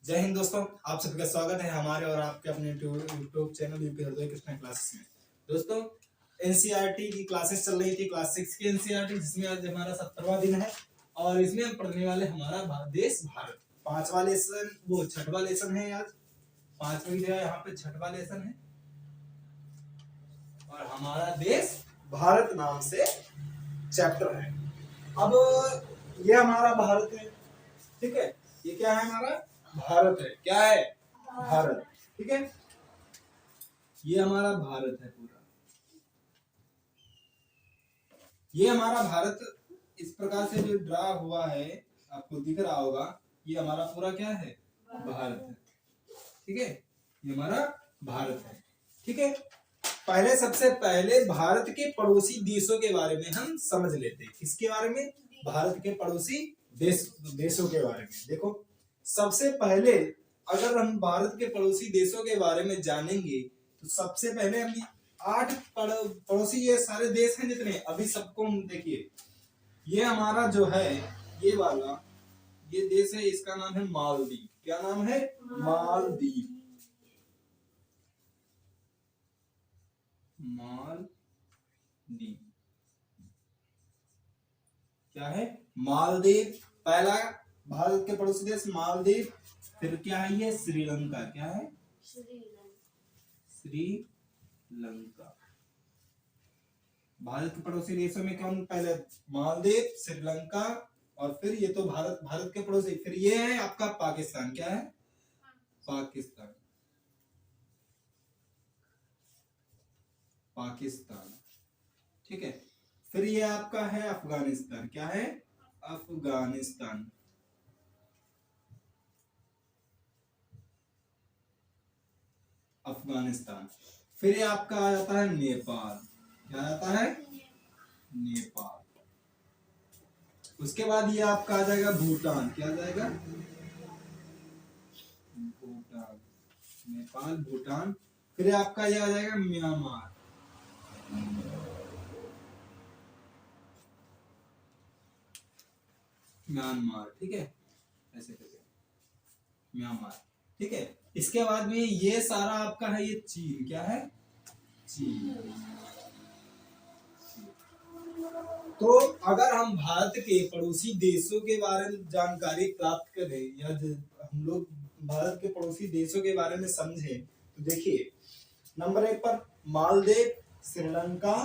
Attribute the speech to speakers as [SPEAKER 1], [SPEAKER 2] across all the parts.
[SPEAKER 1] जय हिंद दोस्तों, आप सभी का स्वागत है हमारे और आपके अपने यूट्यूब चैनल यूपी हृदय कृष्णा क्लासेस में। दोस्तों, एनसीईआरटी की क्लासेस चल रही थी, क्लास 6 की एनसीईआरटी, जिसमें आज हमारा 70वां दिन है और इसमें हम पढ़ने वाले हमारा देश भारत। पांचवा लेसन, वो छठवां लेसन है। आज पांचवी जगह यहाँ पे छठवां लेसन है और हमारा देश भारत नाम से चैप्टर है। अब ये हमारा भारत है, ठीक है। ये क्या है? हमारा भारत है। क्या है? भारत, ठीक है। ये हमारा भारत है पूरा। ये हमारा भारत इस प्रकार से जो ड्रा हुआ है, आपको दिख रहा होगा। ये हमारा पूरा क्या है? भारत है, ठीक है। ये हमारा भारत है, ठीक है। पहले, सबसे पहले भारत के पड़ोसी देशों के बारे में हम समझ लेते हैं। किसके बारे में? भारत के पड़ोसी देशों के बारे में। देखो, सबसे पहले अगर हम भारत के पड़ोसी देशों के बारे में जानेंगे तो सबसे पहले हम 8 पड़ोसी, ये सारे देश हैं जितने, अभी सबको हम देखिए। ये हमारा जो है, ये वाला ये देश है, इसका नाम है मालदीव। क्या नाम है? मालदीव। मालदीव क्या है? मालदीव। पहला भारत के पड़ोसी देश मालदीव। फिर क्या है? ये श्रीलंका। क्या है? श्रीलंका। भारत के पड़ोसी देशों में कौन? पहले मालदीव, श्रीलंका, और फिर ये तो भारत के पड़ोसी। फिर ये है आपका पाकिस्तान। क्या है? पाकिस्तान। पाकिस्तान, ठीक है। फिर ये आपका है अफगानिस्तान। क्या है? अफगानिस्तान। अफगानिस्तान। फिर ये आपका आ जाता है नेपाल। क्या आता है? नेपाल। उसके बाद ये आपका आ जाएगा भूटान। क्या आ जाएगा? भूटान। नेपाल, भूटान। फिर आपका ये आ जाएगा म्यांमार। म्यांमार, ठीक है। ऐसे करके म्यांमार, ठीक है। इसके बाद में ये सारा आपका है, ये चीन। क्या है? चीन। तो अगर हम भारत के पड़ोसी देशों के बारे में जानकारी प्राप्त करें या हम लोग भारत के पड़ोसी देशों के बारे में समझें तो देखिए, नंबर 1 पर मालदीव, श्रीलंका,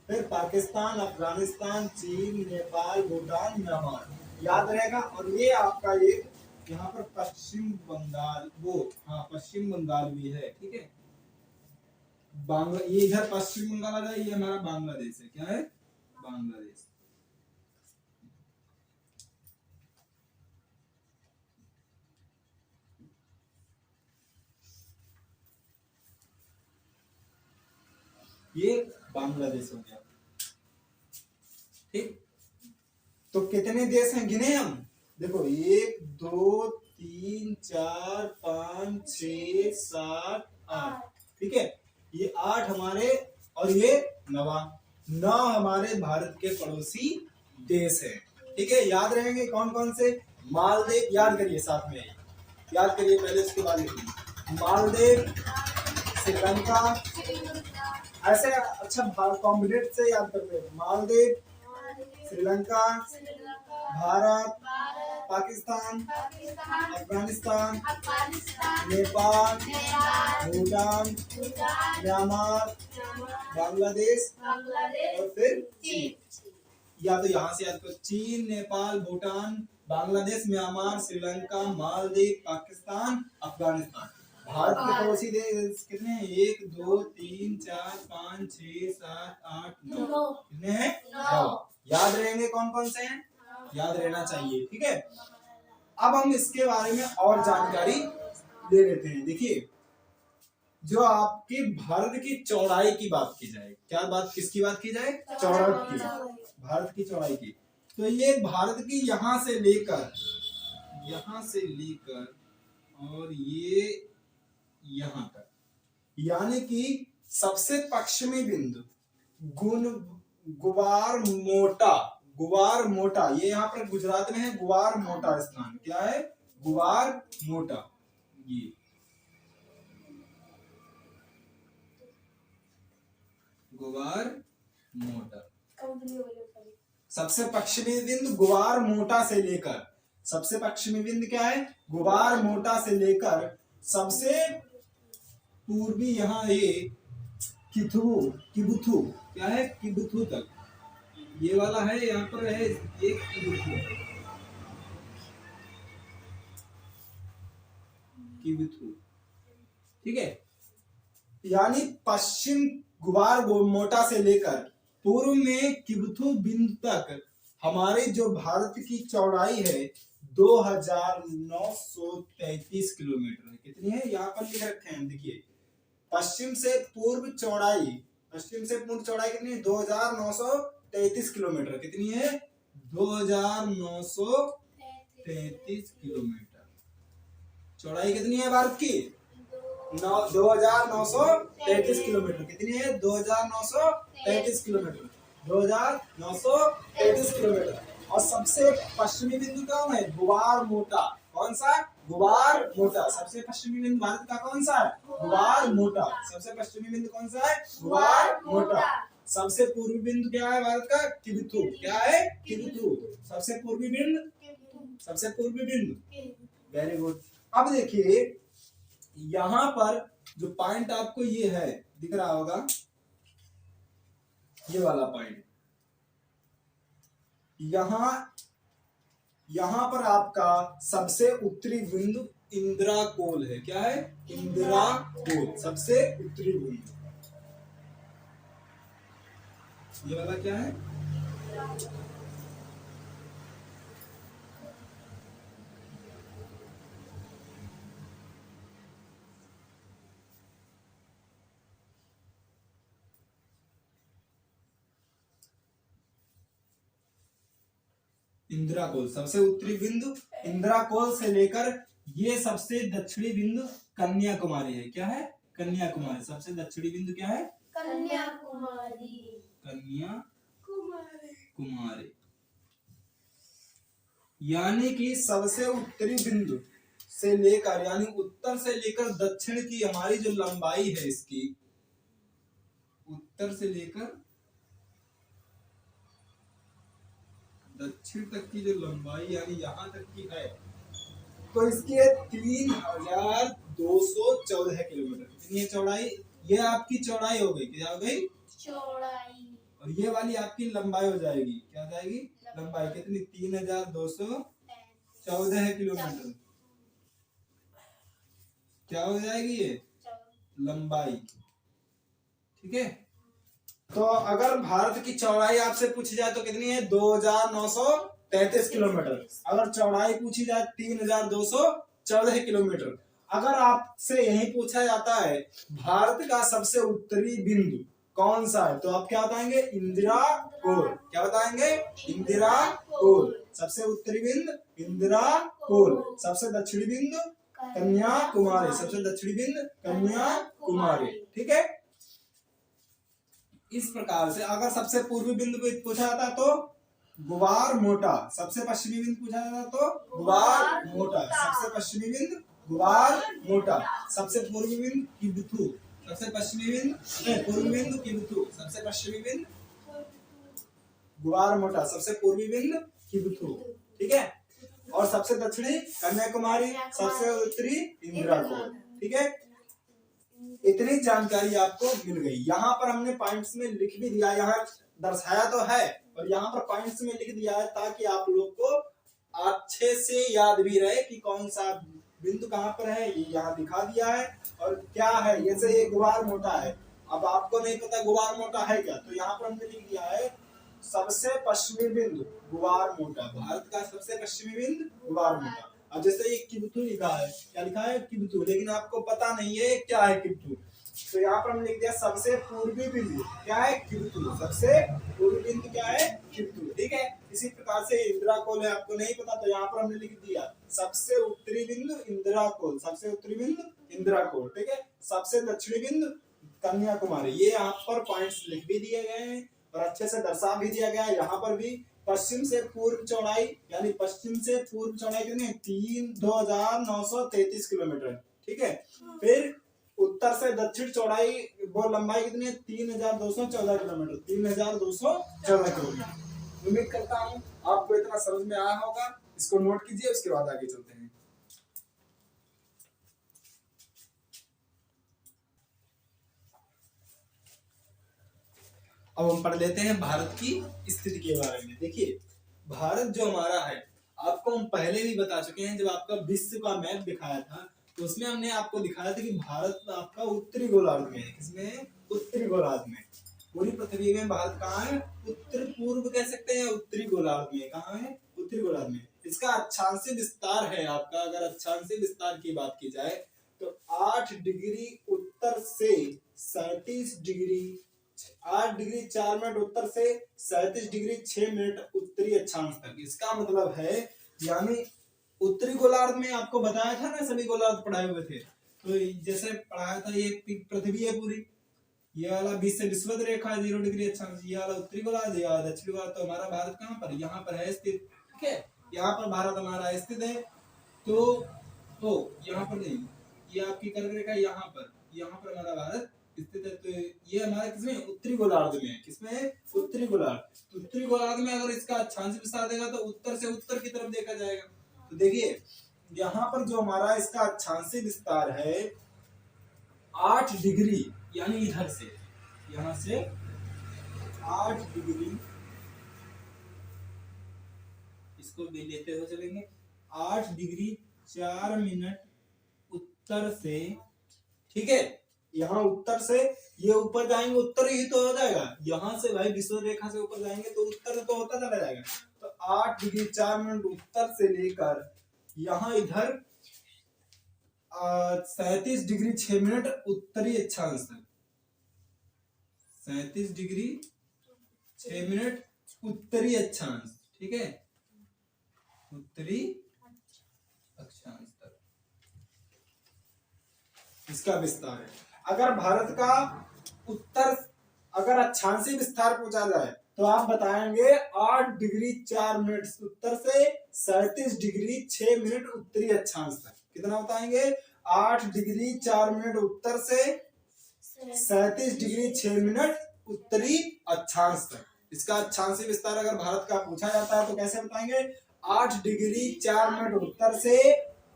[SPEAKER 1] फिर पाकिस्तान, अफगानिस्तान, चीन, नेपाल, भूटान, म्यांमार। याद रहेगा। और ये आपका एक यहाँ पर पश्चिम बंगाल, पश्चिम बंगाल भी है, ठीक है। ये इधर पश्चिम बंगाल आ जाए, ये हमारा बांग्लादेश है। क्या है? बांग्लादेश। ये बांग्लादेश हो गया, ठीक। तो कितने देश हैं गिने हम? देखो, 1 2 3 4 5 6 7 8, ठीक है। ये 8 हमारे और ये 9 हमारे भारत के पड़ोसी देश हैं, ठीक है। याद रहेंगे कौन कौन से? मालदीव, याद करिए, साथ में याद करिए पहले, उसके बाद लिखिए। मालदीव, श्रीलंका, ऐसे अच्छा कॉम्बिनेट से याद करते हैं। मालदीव, श्रीलंका, भारत, पाकिस्तान, अफगानिस्तान, नेपाल, भूटान, म्यांमार, बांग्लादेश और फिर चीन। या तो यहाँ से याद करो, चीन, नेपाल, भूटान, बांग्लादेश, म्यांमार, श्रीलंका, मालदीव, पाकिस्तान, अफगानिस्तान। भारत के पड़ोसी देश कितने हैं? 1 2 3 4 5 6 7 8 9। कितने हैं? 9। याद रहेंगे कौन कौन से हैं? याद रहना चाहिए, ठीक है। अब हम इसके बारे में और जानकारी ले लेते हैं। देखिए, जो आपके भारत की चौड़ाई की बात की जाए, क्या बात, किसकी बात की जाए? चौड़ाई की, भारत की चौड़ाई की। तो ये भारत की यहां से लेकर और ये यहां तक, यानी कि सबसे पश्चिमी बिंदु गुवार मोटा, ये यहाँ पर गुजरात में है। गुवार मोटा स्थान। क्या है? गुवार मोटा। ये गुवार मोटा। सबसे पश्चिमी बिंदु गुवार मोटा से लेकर, सबसे पश्चिमी बिंदु क्या है? गुवार मोटा से लेकर सबसे पूर्वी यहाँ ये किबुथु क्या है? किबुथु तक, ये वाला है, यहाँ पर है एक किबुथु, ठीक है। यानी पश्चिम गुवार मोटा से लेकर पूर्व में किबुथु बिंदु तक हमारे जो भारत की चौड़ाई है 2933 किलोमीटर है। कितनी है? यहाँ पर लिख रखे हैं, देखिए पश्चिम से पूर्व चौड़ाई, पश्चिम से पूर्व चौड़ाई कितनी है? 2933 किलोमीटर। कितनी है? 2933 किलोमीटर चौड़ाई कितनी है भारत की? 2933 किलोमीटर। कितनी है? 2933 किलोमीटर, 2933 किलोमीटर। और सबसे पश्चिमी बिंदु कौन है? गुवार मोटा। कौन सा? गुवार मोटा। सबसे पश्चिमी बिंदु भारत का कौन सा है? गुवार मोटा। सबसे पश्चिमी बिंदु कौन सा है? गुवार मोटा। सबसे पूर्वी बिंदु क्या है भारत का? किबुथु। क्या है? किबुथु। सबसे पूर्वी बिंदु, सबसे पूर्वी बिंदु। Very good. अब देखिए यहां पर जो पॉइंट आपको ये है दिख रहा होगा, ये वाला पॉइंट, यहां पर आपका सबसे उत्तरी बिंदु इंदिरा कोल है। क्या है? इंदिरा कोल, सबसे उत्तरी बिंदु। ये वाला क्या है? इंदिरा कोल, सबसे उत्तरी बिंदु इंदिरा कोल से लेकर ये सबसे दक्षिणी बिंदु कन्याकुमारी है। क्या है? कन्याकुमारी। सबसे दक्षिणी बिंदु क्या है? कन्याकुमारी। कन्याकुमारी। यानी कि सबसे उत्तरी बिंदु से लेकर, यानी उत्तर से लेकर दक्षिण की हमारी जो लंबाई है इसकी, उत्तर से लेकर दक्षिण तक की जो लंबाई यानी यहां तक की है, तो इसकी 3214 किलोमीटर। कितनी है चौड़ाई? ये आपकी चौड़ाई हो गई। क्या हो गई? चौड़ाई। और ये वाली आपकी लंबाई हो जाएगी। क्या हो जाएगी? लंबाई। कितनी? 3214 किलोमीटर। क्या हो जाएगी? ये लंबाई। ठीक है। तो अगर भारत की चौड़ाई आपसे पूछी जाए तो कितनी है? 2933 किलोमीटर। अगर चौड़ाई पूछी जाए 3214 किलोमीटर। अगर आपसे यही पूछा जाता है भारत का सबसे उत्तरी बिंदु कौन सा है, तो आप क्या बताएंगे? इंदिरा कोल। क्या बताएंगे? इंदिरा कोल। सबसे उत्तरी बिंदु इंदिरा कोल, सबसे दक्षिणी बिंदु कन्याकुमारी, सबसे दक्षिणी बिंदु कन्याकुमारी। ठीक है। इस प्रकार से अगर सबसे पूर्वी बिंदु पूछा जाता तो गुवार मोटा, सबसे पश्चिमी बिंदु पूछा जाता तो गुवार मोटा, सबसे पश्चिमी बिंदु गुवार मोटा, सबसे पूर्वी बिंदु किबुथु, सबसे पश्चिमी बिंदु पूर्वी बिंदु किबुथु, सबसे पश्चिमी बिंदु गुवार मोटा, सबसे पूर्वी बिंदु किबुथु। ठीक है। और सबसे दक्षिणी कन्याकुमारी, सबसे उत्तरी इंदिरा कोल। ठीक है। इतनी जानकारी आपको मिल गई। यहाँ पर हमने पॉइंट्स में लिख भी दिया, यहाँ दर्शाया तो है और यहाँ पर पॉइंट्स में लिख दिया है ताकि आप लोग को अच्छे से याद भी रहे कि कौन सा बिंदु कहाँ पर है। ये यहाँ दिखा दिया है और क्या है, जैसे ये गुवार मोटा है। अब आपको नहीं पता गुवार मोटा है क्या, तो यहाँ पर हमने लिख दिया है सबसे पश्चिमी बिंदु गुवार मोटा, भारत का सबसे पश्चिमी बिंदु गुवार मोटा। अब जैसे ये किबुथु लिखा है, क्या लिखा है? किबुथु, लेकिन आपको पता नहीं है क्या है किबुथु, तो यहाँ पर हमने लिख दिया सबसे पूर्वी बिंदु क्या है? किबुथु, सबसे पूर्वी बिंदु क्या है? किबुथु। ठीक है। इसी प्रकार से इंदिरा कोल है, आपको नहीं पता तो यहाँ पर हमने लिख दिया सबसे उत्तरी बिंदु इंदिरा कोल, सबसे उत्तरी बिंदु इंदिरा कोल। ठीक है। सबसे दक्षिणी बिंदु कन्याकुमारी। ये यहाँ पर पॉइंट्स लिख भी दिए गए हैं और अच्छे से दर्शा भी दिया गया है। यहाँ पर भी पश्चिम से पूर्व चौड़ाई, यानी पश्चिम से पूर्व चौड़ाई कितनी? 2933 किलोमीटर। ठीक है। फिर उत्तर से दक्षिण चौड़ाई वो लंबाई कितनी है? 3214 किलोमीटर, 3214 किलोमीटर। उम्मीद करता हूँ आपको इतना समझ में आया होगा। इसको नोट कीजिए, उसके बाद आगे चलते हैं। अब हम पढ़ लेते हैं भारत की स्थिति के बारे में। देखिए भारत जो हमारा है, आपको हम पहले भी बता चुके हैं, जब आपका विश्व का मैप दिखाया था तो उसमें हमने आपको दिखाया था कि भारत आपका उत्तरी गोलार्ध में है। किसमें? उत्तरी गोलार्ध में। पूरी पृथ्वी में भारत कहाँ है? उत्तर पूर्व कह सकते हैं, उत्तरी गोलार्ध में। कहाँ है? उत्तरी गोलार्ध में। इसका अक्षांशीय विस्तार है आपका, अगर अक्षांशीय विस्तार की बात की जाए तो 8 डिग्री उत्तर से 37 डिग्री 8 डिग्री 4 मिनट उत्तर से 37 डिग्री 6 मिनट उत्तरी अक्षांश तक। इसका मतलब है, यानी उत्तरी गोलार्ध में आपको बताया था ना, सभी गोलार्ध पढ़ाए हुए थे, तो जैसे पढ़ाया था, ये पृथ्वी है पूरी, ये वाला 20 से विषुवत रेखा 0 डिग्री अक्षांश, ये वाला उत्तरी गोलार्ध, ये वाला दक्षिणी गोलार्ध। तो हमारा भारत कहाँ पर? यहाँ पर है स्थित। ठीक है, यहाँ पर भारत हमारा स्थित है। तो यहाँ पर नहीं, ये आपकी कर्क रेखा यहाँ पर हमारा भारत स्थित है। तो ये हमारा किसमें? उत्तरी गोलार्ध में है। किसमें? उत्तरी गोलार्ध। तो उत्तरी गोलार्ध में अगर इसका अक्षांश विस्तार देगा तो उत्तर से उत्तर की तरफ देखा जाएगा। तो देखिए यहाँ पर जो हमारा इसका अक्षांशीय विस्तार है 8 डिग्री, यानी इधर से, यहाँ से 8 डिग्री, इसको भी लेते हुए चलेंगे, 8 डिग्री 4 मिनट उत्तर से। ठीक है, यहाँ उत्तर से ये ऊपर जाएंगे, उत्तर ही तो हो जाएगा। यहाँ से भाई विषुवत रेखा से ऊपर जाएंगे तो उत्तर तो होता चला जाएगा। तो 8 डिग्री 4 मिनट उत्तर से लेकर यहाँ इधर 37 डिग्री 6 मिनट उत्तरी अक्षांश तक, 37 डिग्री 6 मिनट उत्तरी अक्षांश। ठीक है, उत्तरी अक्षांश तक इसका विस्तार है। अगर भारत का उत्तर, अगर अक्षांशीय विस्तार पूछा जाए तो आप बताएंगे 8 डिग्री 4 मिनट उत्तर से 37 डिग्री 6 मिनट उत्तरी अक्षांश तक। कितना बताएंगे? 8 डिग्री 4 मिनट उत्तर से 37 डिग्री 6 मिनट उत्तरी अक्षांश तक। इसका अक्षांशीय विस्तार अगर भारत का पूछा जाता है तो कैसे बताएंगे? 8 डिग्री 4 मिनट उत्तर से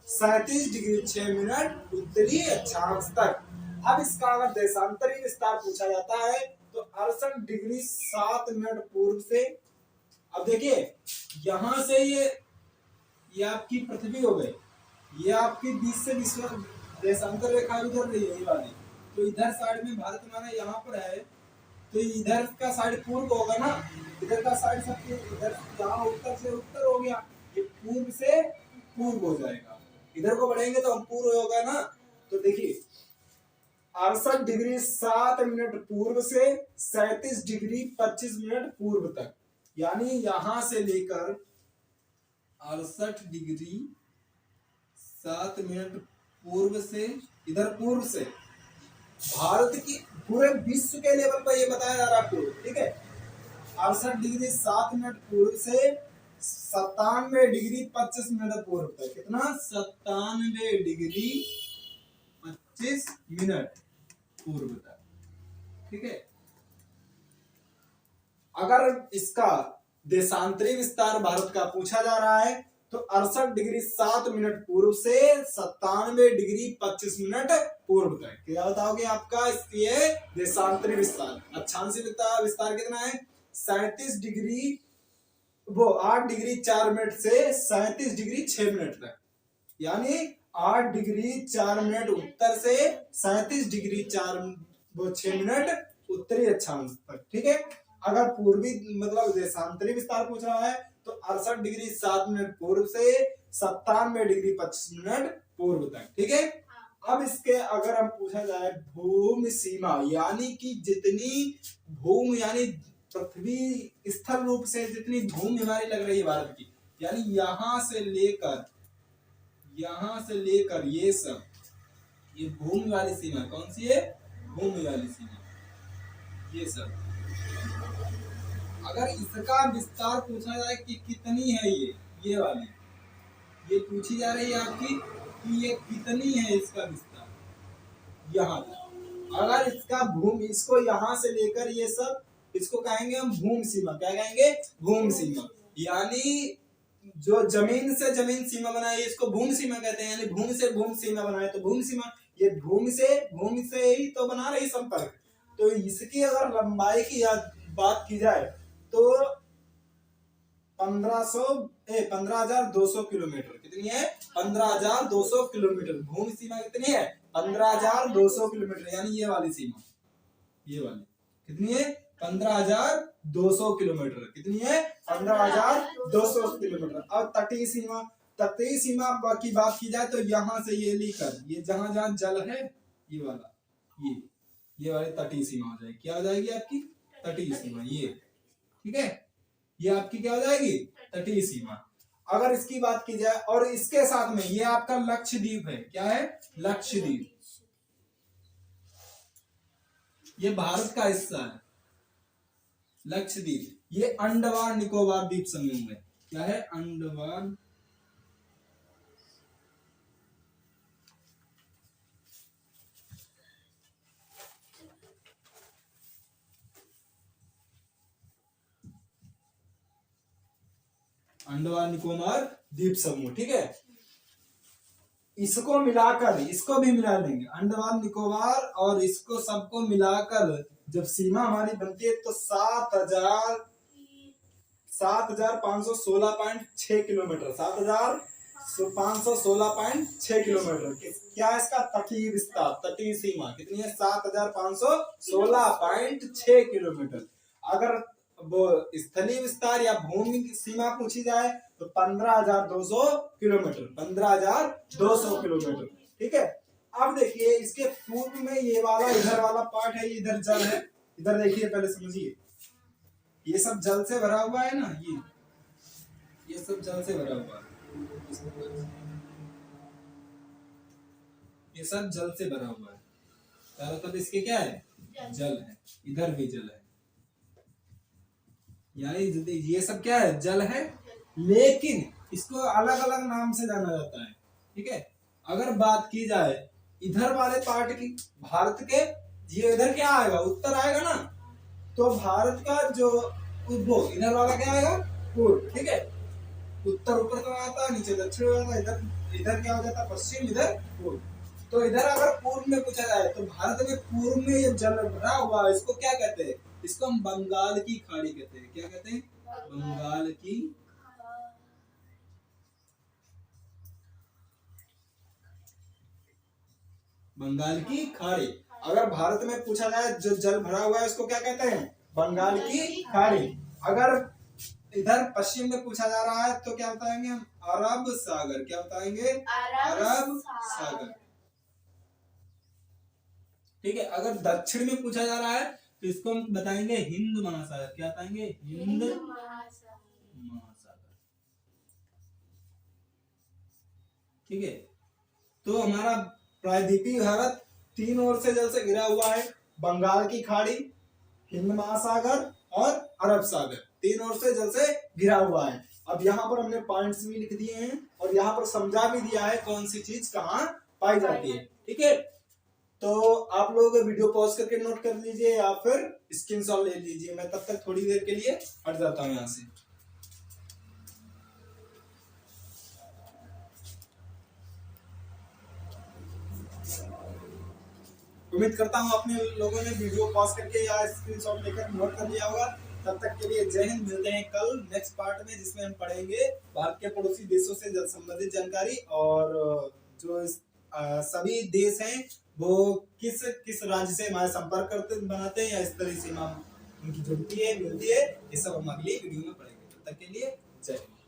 [SPEAKER 1] 37 डिग्री 6 मिनट उत्तरी अक्षांश तक। अब इसका अगर देशांतरी विस्तार पूछा जाता है तो 68 डिग्री 7 मिनट पूर्व से। अब देखिए यहां से ये आपकी पृथ्वी हो गई, ये आपकी 20 से विषुवत देशांतर रेखा उधर रही है, ये वाली। तो इधर साइड में भारत हमारा यहाँ पर है, तो इधर का साइड पूर्व होगा ना, इधर का साइड सब, इधर जहाँ उत्तर से उत्तर हो गया, ये पूर्व से पूर्व हो जाएगा। इधर को बढ़ेंगे तो हम पूर्व होगा ना। तो देखिए 68 डिग्री 7 मिनट पूर्व से 37 डिग्री 25 मिनट पूर्व तक, यानी यहां से लेकर 68 डिग्री 7 मिनट पूर्व से, इधर पूर्व से भारत की पूरे विश्व के लेवल पर ये बताया जा रहा है आपको। ठीक है, 68 डिग्री 7 मिनट पूर्व से 97 डिग्री 25 मिनट पूर्व तक। कितना? 97 डिग्री 25 मिनट पूर्व तक। ठीक है, अगर इसका देशांतरी विस्तार भारत का पूछा जा रहा है तो 68 डिग्री 7 मिनट पूर्व से 97 डिग्री 25 मिनट पूर्व तक। क्या बताओगे आपका इसके देशांतरी विस्तार? अक्षांशीय विस्तार कितना है? 37 डिग्री, वो 8 डिग्री 4 मिनट से 37 डिग्री 6 मिनट तक, यानी 8 डिग्री 4 मिनट उत्तर से 37 डिग्री 6 मिनट उत्तरी अक्षांश तक। ठीक है, अगर पूर्वी मतलब देशांतरी विस्तार पूछ रहा है तो 68 डिग्री 7 मिनट पूर्व से 97 डिग्री 25 मिनट पूर्व तक। ठीक है, अब इसके अगर हम पूछा जाए भूमि सीमा, यानी कि जितनी भूमि, यानी पृथ्वी स्थल रूप से जितनी भूमि हमारी लग रही है भारत की, यानी यहां से लेकर ये सब, ये भूमि वाली सीमा कौन सी है? भूमि वाली सीमा, ये सब। अगर इसका विस्तार पूछा जाए कि कितनी है, ये वाली, ये पूछी जा रही है आपकी कि ये कितनी है इसका विस्तार, यहाँ तक। अगर इसका भूमि, इसको यहाँ से लेकर ये सब, इसको कहेंगे हम भूमि सीमा। क्या कहेंगे? भूमि सीमा। यानी जो जमीन से जमीन सीमा बनाए इसको भूमि सीमा कहते हैं। यानी भूमि से भूमि सीमा बनाए तो भूमि सीमा। ये भूमि से ही तो बना रही संपर्क। तो इसकी अगर लंबाई की बात की जाए तो 15,200 किलोमीटर। कितनी है? 15,200 किलोमीटर। भूमि सीमा कितनी है? 15,200 किलोमीटर। यानी ये वाली सीमा, ये वाली कितनी है? 15,200 किलोमीटर। कितनी है? 15,200 किलोमीटर। अब तटीय सीमा, तटीय सीमा की बात की जाए तो यहाँ से ये लेकर ये जहां जहां जल है, ये वाला, ये वाली तटीय सीमा हो जाएगी। क्या हो जाएगी आपकी? तटीय सीमा। ये ठीक है, ये आपकी क्या हो जाएगी? तटीय सीमा। अगर इसकी बात की जाए और इसके साथ में ये आपका लक्षद्वीप है। क्या है? लक्षद्वीप। ये भारत का हिस्सा है लक्षद्वीप। ये अंडमान निकोबार द्वीप समूह में। क्या है? अंडमान निकोबार द्वीप समूह। ठीक है, इसको मिलाकर, इसको भी मिला देंगे, अंडमान निकोबार और इसको सबको मिलाकर जब सीमा हमारी बनती है तो 7,516.6 किलोमीटर। 7,516.6 किलोमीटर। क्या इसका तटीय विस्तार, तटीय सीमा कितनी है? 7,516.6 किलोमीटर। अगर वो स्थलीय विस्तार या भूमि की सीमा पूछी जाए तो 15,200 किलोमीटर। 15,200 किलोमीटर। ठीक है, अब देखिए इसके पूर्व में ये वाला इधर वाला पार्ट है, इधर जल है। इधर देखिए, पहले समझिए, ये सब जल से भरा हुआ है ना, ये सब जल से भरा हुआ है। ये सब जल से भरा हुआ है। चारों तरफ इसके क्या है? जल है। इधर भी जल है। यानी ये सब क्या है? जल है। लेकिन इसको अलग अलग नाम से जाना जाता है। ठीक है, अगर बात की जाए इधर वाले पार्ट की, भारत के, ये इधर क्या आएगा? उत्तर आएगा ना। तो भारत का जो उद्भव, इधर वाला क्या आएगा? पूर्व। ठीक है, उत्तर ऊपर का आता है, नीचे दक्षिण आता है, इधर क्या हो जाता है? पश्चिम, इधर पूर्व। तो इधर अगर पूर्व में पूछा जाए तो भारत में पूर्व में ये जल भरा हुआ है, इसको क्या कहते हैं? इसको हम बंगाल की खाड़ी कहते हैं। क्या कहते हैं? बंगाल की खाड़ी। अगर भारत में पूछा जाए जो जल भरा हुआ है उसको क्या कहते हैं? बंगाल की खाड़ी। अगर इधर पश्चिम में पूछा जा रहा है तो क्या बताएंगे हम? अरब सागर। क्या बताएंगे? अरब सागर। ठीक है, अगर दक्षिण में पूछा जा रहा है तो इसको हम बताएंगे हिंद महासागर। क्या बताएंगे? हिंद महासागर। ठीक है, तो हमारा प्रायद्वीपीय भारत 3 ओर से जल से घिरा हुआ है। बंगाल की खाड़ी, हिंद महासागर और अरब सागर, 3 ओर से जल से घिरा हुआ है। अब यहाँ पर हमने पॉइंट्स भी लिख दिए हैं और यहाँ पर समझा भी दिया है कौन सी चीज कहाँ पाई जाती है। ठीक है, तो आप लोग वीडियो पॉज करके नोट कर लीजिए या फिर स्क्रीनशॉट ले लीजिए। मैं तब तक थोड़ी देर के लिए हट जाता हूँ यहाँ से। उम्मीद करता हूँ अपने लोगों ने वीडियो पॉज करके या स्क्रीनशॉट लेकर नोट कर लिया होगा। तब तक के लिए जय हिंद। मिलते हैं कल नेक्स्ट पार्ट में, जिसमें हम पढ़ेंगे भारत के पड़ोसी देशों से जल संबंधित जानकारी और जो सभी देश हैं वो किस किस राज्य से हमारे संपर्क करते बनाते हैं या इस तरह सीमा उनकी जुड़ती है, मिलती है। ये सब हम अगली वीडियो में पढ़ेंगे। तब तक के लिए जय हिंद।